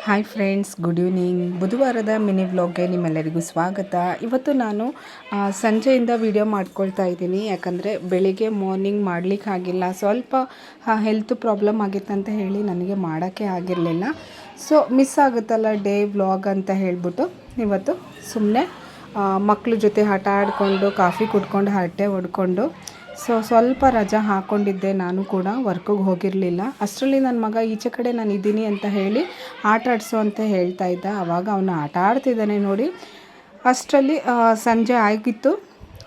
Hi friends, good evening. ಬುಧವಾರದ mini ವ್ಲಾಗ್ಗೆ ನಿಮ್ಮೆಲ್ಲರಿಗೂ ಸ್ವಾಗತ. ಇವತ್ತು ನಾನು ಸಂಜೆಯಿಂದ ವಿಡಿಯೋ ಮಾಡ್ಕೊಳ್ತಾ ಇದ್ದೀನಿ. ಯಾಕಂದರೆ ಬೆಳಿಗ್ಗೆ ಮಾರ್ನಿಂಗ್ ಮಾಡಲಿಕ್ಕಾಗಿಲ್ಲ, ಸ್ವಲ್ಪ ಹೆಲ್ತ್ ಪ್ರಾಬ್ಲಮ್ ಆಗಿತ್ತು ಅಂತ ಹೇಳಿ ನನಗೆ ಮಾಡೋಕ್ಕೆ ಆಗಿರಲಿಲ್ಲ. ಸೊ ಮಿಸ್ ಆಗುತ್ತಲ್ಲ ಡೇ ವ್ಲಾಗ್ ಅಂತ ಹೇಳಿಬಿಟ್ಟು ಇವತ್ತು ಸುಮ್ಮನೆ ಮಕ್ಕಳ ಜೊತೆ ಆಟ ಆಡಿಕೊಂಡು ಕಾಫಿ ಕುಡ್ಕೊಂಡು ಹರಟೆ ಹೊಡ್ಕೊಂಡು ಸ್ವಲ್ಪ ರಜಾ ಹಾಕ್ಕೊಂಡಿದ್ದೆ. ನಾನು ಕೂಡ ವರ್ಕಿಗೆ ಹೋಗಿರಲಿಲ್ಲ. ಅಷ್ಟರಲ್ಲಿ ನನ್ನ ಮಗ ಈಚೆ ಕಡೆ ನಾನು ಇದ್ದೀನಿ ಅಂತ ಹೇಳಿ ಆಟ ಆಡಿಸು ಅಂತ ಹೇಳ್ತಾ ಇದ್ದ. ಆವಾಗ ಅವನು ಆಟ ಆಡ್ತಿದ್ದಾನೆ ನೋಡಿ. ಅಷ್ಟರಲ್ಲಿ ಸಂಜೆ ಆಗಿತ್ತು.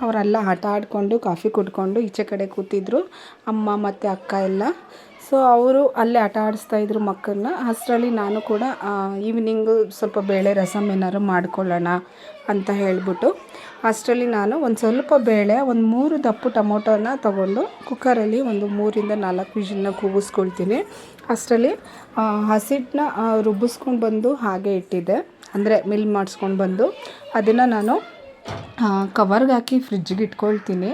ಅವರೆಲ್ಲ ಆಟ ಆಡಿಕೊಂಡು ಕಾಫಿ ಕುಡ್ಕೊಂಡು ಈಚೆ ಕಡೆ ಕೂತಿದ್ರು, ಅಮ್ಮ ಮತ್ತು ಅಕ್ಕ ಎಲ್ಲ. ಸೊ ಅವರು ಅಲ್ಲೇ ಆಟ ಆಡಿಸ್ತಾಯಿದ್ರು ಮಕ್ಕಳನ್ನ. ಅಷ್ಟರಲ್ಲಿ ನಾನು ಕೂಡ ಈವ್ನಿಂಗು ಸ್ವಲ್ಪ ಬೇಳೆ ರಸಮ್ ಏನಾದ್ರು ಮಾಡ್ಕೊಳ್ಳೋಣ ಅಂತ ಹೇಳಿಬಿಟ್ಟು ಅಷ್ಟರಲ್ಲಿ ನಾನು ಒಂದು ಸ್ವಲ್ಪ ಬೇಳೆ, ಒಂದು 3 ದಪ್ಪು ಟೊಮೊಟೊನ ತೊಗೊಂಡು ಕುಕ್ಕರಲ್ಲಿ ಒಂದು 3-4 ವಿಷಲ್ನ ಕೂಗಿಸ್ಕೊಳ್ತೀನಿ. ಅಷ್ಟರಲ್ಲಿ ಹಸಿಟ್ಟನ್ನ ರುಬ್ಬಿಸ್ಕೊಂಡು ಬಂದು ಹಾಗೆ ಇಟ್ಟಿದ್ದೆ, ಅಂದರೆ ಮಿಲ್ ಮಾಡಿಸ್ಕೊಂಡು ಬಂದು ಅದನ್ನು ನಾನು ಕವರ್ಗೆ ಹಾಕಿ ಫ್ರಿಜ್ಜಿಗೆ ಇಟ್ಕೊಳ್ತೀನಿ.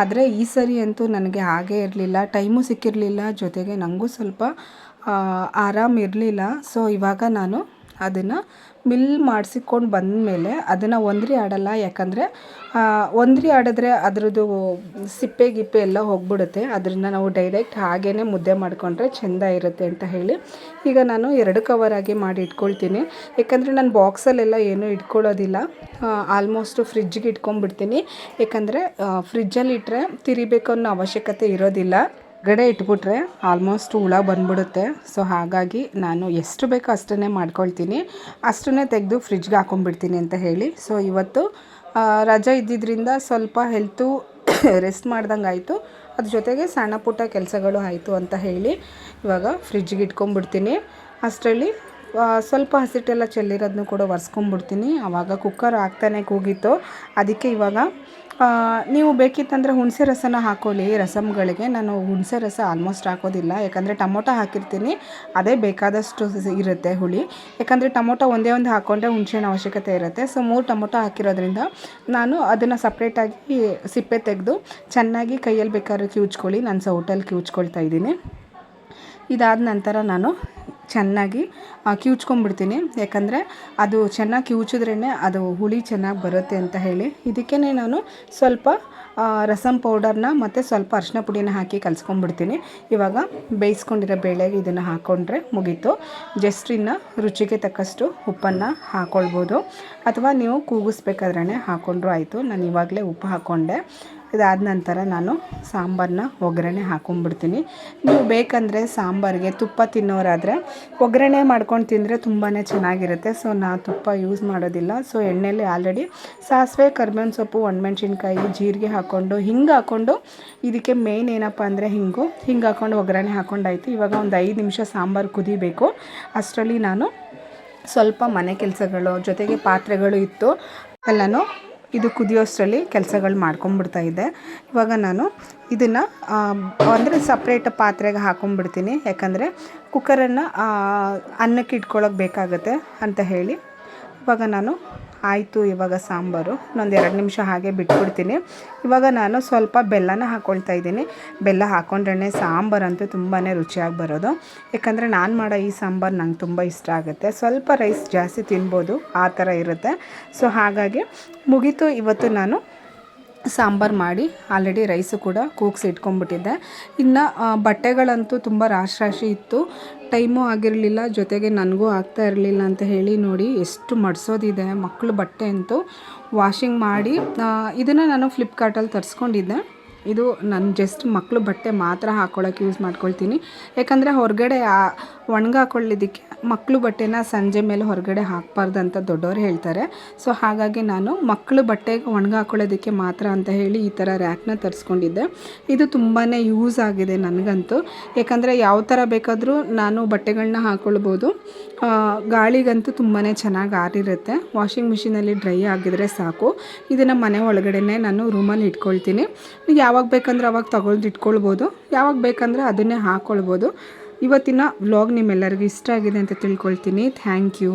ಆದರೆ ಈ ಸರಿ ಅಂತೂ ನನಗೆ ಹಾಗೇ ಇರಲಿಲ್ಲ, ಟೈಮು ಸಿಕ್ಕಿರಲಿಲ್ಲ, ಜೊತೆಗೆ ನನಗೂ ಸ್ವಲ್ಪ ಆರಾಮಿರಲಿಲ್ಲ. ಸೊ ಇವಾಗ ನಾನು ಅದನ್ನು ಮಿಲ್ ಮಾಡಿಸಿಕೊಂಡು ಬಂದಮೇಲೆ ಅದನ್ನು ಒಂದ್ರಿ ಆಡಲ್ಲ. ಯಾಕಂದರೆ ಒಂದ್ರಿ ಆಡಿದ್ರೆ ಅದರದ್ದು ಸಿಪ್ಪೆ ಗಿಪ್ಪೆ ಎಲ್ಲ ಹೋಗ್ಬಿಡುತ್ತೆ. ಅದರಿಂದ ನಾವು ಡೈರೆಕ್ಟ್ ಹಾಗೇ ಮುದ್ದೆ ಮಾಡಿಕೊಂಡ್ರೆ ಚೆಂದ ಇರುತ್ತೆ ಅಂತ ಹೇಳಿ ಈಗ ನಾನು 2 ಕವರಾಗಿ ಮಾಡಿ ಇಟ್ಕೊಳ್ತೀನಿ. ಯಾಕಂದರೆ ನಾನು ಬಾಕ್ಸಲ್ಲೆಲ್ಲ ಏನೂ ಇಟ್ಕೊಳ್ಳೋದಿಲ್ಲ, ಆಲ್ಮೋಸ್ಟು ಫ್ರಿಜ್ಜಿಗೆ ಇಟ್ಕೊಂಡ್ಬಿಡ್ತೀನಿ. ಯಾಕಂದರೆ ಫ್ರಿಜ್ಜಲ್ಲಿ ಇಟ್ಟರೆ ತಿರಿಬೇಕು ಅನ್ನೋ ಅವಶ್ಯಕತೆ ಇರೋದಿಲ್ಲ. ಗಡೆ ಇಟ್ಬಿಟ್ರೆ ಆಲ್ಮೋಸ್ಟ್ ಹುಳ ಬಂದ್ಬಿಡುತ್ತೆ. ಸೊ ಹಾಗಾಗಿ ನಾನು ಎಷ್ಟು ಬೇಕೋ ಅಷ್ಟನ್ನೇ ಮಾಡ್ಕೊಳ್ತೀನಿ, ಅಷ್ಟನ್ನೇ ತೆಗೆದು ಫ್ರಿಜ್ಗೆ ಹಾಕೊಂಡ್ಬಿಡ್ತೀನಿ ಅಂತ ಹೇಳಿ. ಸೊ ಇವತ್ತು ರಜೆ ಇದ್ದಿದ್ದರಿಂದ ಸ್ವಲ್ಪ ಹೆಲ್ತು ರೆಸ್ಟ್ ಮಾಡ್ದಂಗೆ ಆಯಿತು, ಅದ್ರ ಜೊತೆಗೆ ಸಣ್ಣ ಪುಟ್ಟ ಕೆಲಸಗಳು ಆಯಿತು ಅಂತ ಹೇಳಿ ಇವಾಗ ಫ್ರಿಜ್ಜಿಗೆ ಇಟ್ಕೊಂಡ್ಬಿಡ್ತೀನಿ. ಅಷ್ಟರಲ್ಲಿ ಸ್ವಲ್ಪ ಹಸಿಟ್ಟೆಲ್ಲ ಚೆಲ್ಲಿರೋದನ್ನು ಕೂಡ ಒರೆಸ್ಕೊಂಡ್ಬಿಡ್ತೀನಿ. ಆವಾಗ ಕುಕ್ಕರ್ ಆಗ್ತಾನೆ ಕೂಗಿತ್ತು. ಅದಕ್ಕೆ ಇವಾಗ ನೀವು ಬೇಕಿತ್ತಂದರೆ ಹುಣಸೆ ರಸನ ಹಾಕ್ಕೊಳ್ಳಿ ರಸಮ್ಗಳಿಗೆ. ನಾನು ಹುಣಸೆ ರಸ ಆಲ್ಮೋಸ್ಟ್ ಹಾಕೋದಿಲ್ಲ, ಯಾಕಂದರೆ ಟೊಮೊಟೊ ಹಾಕಿರ್ತೀನಿ, ಅದೇ ಬೇಕಾದಷ್ಟು ಇರುತ್ತೆ ಹುಳಿ. ಯಾಕಂದರೆ ಟೊಮೊಟೊ ಒಂದೇ ಒಂದು ಹಾಕ್ಕೊಂಡ್ರೆ ಹುಣಸೆಹಣ್ಣು ಅವಶ್ಯಕತೆ ಇರುತ್ತೆ. ಸೊ 3 ಟೊಮೊಟೊ ಹಾಕಿರೋದ್ರಿಂದ ನಾನು ಅದನ್ನು ಸಪ್ರೇಟಾಗಿ ಸಿಪ್ಪೆ ತೆಗೆದು ಚೆನ್ನಾಗಿ ಕೈಯಲ್ಲಿ ಬೇಕಾದ್ರೆ ಕಿವುಚ್ಕೊಳ್ಳಿ, ನಾನು ಸೌಟಲ್ಲಿ ಕಿವುಚ್ಕೊಳ್ತಾ ಇದ್ದೀನಿ. ಇದಾದ ನಂತರ ನಾನು ಚೆನ್ನಾಗಿ ಕಿವುಚ್ಕೊಂಡ್ಬಿಡ್ತೀನಿ. ಯಾಕಂದರೆ ಅದು ಚೆನ್ನಾಗಿ ಕಿವುಚಿದ್ರೇ ಅದು ಹುಳಿ ಚೆನ್ನಾಗಿ ಬರುತ್ತೆ ಅಂತ ಹೇಳಿ ಇದಕ್ಕೇ ನಾನು ಸ್ವಲ್ಪ ರಸಮ್ ಪೌಡರ್ನ ಮತ್ತು ಸ್ವಲ್ಪ ಅರಿಶಿನ ಪುಡಿನ ಹಾಕಿ ಕಲಿಸ್ಕೊಂಡ್ಬಿಡ್ತೀನಿ. ಇವಾಗ ಬೇಯಿಸ್ಕೊಂಡಿರೋ ಬೇಳೆಗೆ ಇದನ್ನು ಹಾಕ್ಕೊಂಡ್ರೆ ಮುಗೀತು. ಜಸ್ಟ್ ಇನ್ನು ರುಚಿಗೆ ತಕ್ಕಷ್ಟು ಉಪ್ಪನ್ನು ಹಾಕ್ಕೊಳ್ಬೋದು, ಅಥವಾ ನೀವು ಕೂಗಿಸ್ಬೇಕಾದ್ರೇ ಹಾಕ್ಕೊಂಡ್ರೂ ಆಯಿತು. ನಾನು ಇವಾಗಲೇ ಉಪ್ಪು ಹಾಕ್ಕೊಂಡೆ. ಇದಾದ ನಂತರ ನಾನು ಸಾಂಬಾರನ್ನ ಒಗ್ಗರಣೆ ಹಾಕ್ಕೊಂಡ್ಬಿಡ್ತೀನಿ. ನೀವು ಬೇಕಂದರೆ ಸಾಂಬಾರಿಗೆ ತುಪ್ಪ ತಿನ್ನೋರಾದರೆ ಒಗ್ಗರಣೆ ಮಾಡ್ಕೊಂಡು ತಿಂದರೆ ತುಂಬಾ ಚೆನ್ನಾಗಿರುತ್ತೆ. ಸೊ ನಾನು ತುಪ್ಪ ಯೂಸ್ ಮಾಡೋದಿಲ್ಲ. ಸೊ ಎಣ್ಣೆಯಲ್ಲಿ ಆಲ್ರೆಡಿ ಸಾಸಿವೆ, ಕರಿಬೇವಿನ ಸೊಪ್ಪು, ಒಣಮೆಣ್ಸಿನ್ಕಾಯಿ, ಜೀರಿಗೆ ಹಾಕ್ಕೊಂಡು ಹಿಂಗೆ ಹಾಕ್ಕೊಂಡು, ಇದಕ್ಕೆ ಮೇಯ್ನ್ ಏನಪ್ಪ ಅಂದರೆ ಹಿಂಗೆ ಹಾಕ್ಕೊಂಡು ಒಗ್ಗರಣೆ ಹಾಕ್ಕೊಂಡಾಯಿತು. ಇವಾಗ ಒಂದು 5 ನಿಮಿಷ ಸಾಂಬಾರು ಕುದಿಬೇಕು. ಅಷ್ಟರಲ್ಲಿ ನಾನು ಸ್ವಲ್ಪ ಮನೆ ಕೆಲಸಗಳು ಜೊತೆಗೆ ಪಾತ್ರೆಗಳು ಇತ್ತು, ಎಲ್ಲನೂ ಇದು ಕುದಿಯೋಷ್ಟರಲ್ಲಿ ಕೆಲಸಗಳು ಮಾಡ್ಕೊಂಡ್ಬಿಡ್ತಾ ಇದ್ದೆ. ಇವಾಗ ನಾನು ಇದನ್ನು ಅಂದರೆ ಸಪ್ರೇಟ್ ಪಾತ್ರೆಗೆ ಹಾಕ್ಕೊಂಡ್ಬಿಡ್ತೀನಿ. ಯಾಕಂದರೆ ಕುಕ್ಕರನ್ನು ಅನ್ನಕ್ಕೆ ಇಟ್ಕೊಳ್ಳೋಕೆ ಬೇಕಾಗುತ್ತೆ ಅಂತ ಹೇಳಿ. ಇವಾಗ ನಾನು ಆಯಿತು, ಇವಾಗ ಸಾಂಬಾರು ಇನ್ನೊಂದು 2 ನಿಮಿಷ ಹಾಗೆ ಬಿಟ್ಬಿಡ್ತೀನಿ. ಇವಾಗ ನಾನು ಸ್ವಲ್ಪ ಬೆಲ್ಲನ ಹಾಕ್ಕೊಳ್ತಾ ಇದ್ದೀನಿ. ಬೆಲ್ಲ ಹಾಕ್ಕೊಂಡ್ರೆ ಸಾಂಬಾರಂತೂ ತುಂಬಾ ರುಚಿಯಾಗಿ ಬರೋದು. ಯಾಕಂದರೆ ನಾನು ಮಾಡೋ ಈ ಸಾಂಬಾರು ನಂಗೆ ತುಂಬ ಇಷ್ಟ ಆಗುತ್ತೆ. ಸ್ವಲ್ಪ ರೈಸ್ ಜಾಸ್ತಿ ತಿನ್ಬೋದು, ಆ ಥರ ಇರುತ್ತೆ. ಸೊ ಹಾಗಾಗಿ ಮುಗೀತು. ಇವತ್ತು ನಾನು ಸಾಂಬಾರು ಮಾಡಿ ಆಲ್ರೆಡಿ ರೈಸು ಕೂಡ ಕೂಗಿಸಿ ಇಟ್ಕೊಂಡ್ಬಿಟ್ಟಿದ್ದೆ. ಇನ್ನು ಬಟ್ಟೆಗಳಂತೂ ತುಂಬ ರಾಶಿ ಇತ್ತು, ಟೈಮು ಆಗಿರಲಿಲ್ಲ, ಜೊತೆಗೆ ನನಗೂ ಆಗ್ತಾ ಇರಲಿಲ್ಲ ಅಂತ ಹೇಳಿ ನೋಡಿ ಎಷ್ಟು ಮಡಿಸೋದಿದೆ. ಮಕ್ಕಳು ಬಟ್ಟೆ ಅಂತೂ ವಾಷಿಂಗ್ ಮಾಡಿ ಇದನ್ನು ನಾನು ಫ್ಲಿಪ್ಕಾರ್ಟಲ್ಲಿ ತರಿಸ್ಕೊಂಡಿದ್ದೆ. ಇದು ನಾನು ಜಸ್ಟ್ ಮಕ್ಕಳು ಬಟ್ಟೆ ಮಾತ್ರ ಹಾಕ್ಕೊಳ್ಳೋಕೆ ಯೂಸ್ ಮಾಡ್ಕೊಳ್ತೀನಿ. ಯಾಕಂದರೆ ಹೊರಗಡೆ ಒಣಗಾಕೊಳ್ಳೋದಕ್ಕೆ ಮಕ್ಕಳು ಬಟ್ಟೆನ ಸಂಜೆ ಮೇಲೆ ಹೊರಗಡೆ ಹಾಕಬಾರ್ದು ಅಂತ ದೊಡ್ಡವರು ಹೇಳ್ತಾರೆ. ಸೊ ಹಾಗಾಗಿ ನಾನು ಮಕ್ಕಳು ಬಟ್ಟೆಗೆ ಒಣಗಾಕೊಳ್ಳೋದಕ್ಕೆ ಮಾತ್ರ ಅಂತ ಹೇಳಿ ಈ ಥರ ರ್ಯಾಕ್ನ ತರಿಸ್ಕೊಂಡಿದ್ದೆ. ಇದು ತುಂಬಾ ಯೂಸ್ ಆಗಿದೆ ನನಗಂತೂ. ಯಾಕಂದರೆ ಯಾವ ಥರ ಬೇಕಾದರೂ ನಾನು ಬಟ್ಟೆಗಳನ್ನ ಹಾಕ್ಕೊಳ್ಬೋದು. ಗಾಳಿಗಂತೂ ತುಂಬಾ ಚೆನ್ನಾಗಿ ಆರಿರುತ್ತೆ. ವಾಷಿಂಗ್ ಮಿಷಿನಲ್ಲಿ ಡ್ರೈ ಆಗಿದ್ರೆ ಸಾಕು. ಇದನ್ನು ಮನೆ ಒಳಗಡೆನೇ ನಾನು ರೂಮಲ್ಲಿ ಇಟ್ಕೊಳ್ತೀನಿ. ಯಾವಾಗ ಬೇಕಂದ್ರೆ ಅವಾಗ ತೊಗೊಳ್ದು ಇಟ್ಕೊಳ್ಬೋದು, ಯಾವಾಗ ಬೇಕಂದರೆ ಅದನ್ನೇ ಹಾಕ್ಕೊಳ್ಬೋದು. ಇವತ್ತಿನ ವ್ಲಾಗ್ ನಿಮ್ಮೆಲ್ಲರಿಗೂ ಇಷ್ಟ ಆಗಿದೆ ಅಂತ ತಿಳ್ಕೊಳ್ತೀನಿ. Thank you.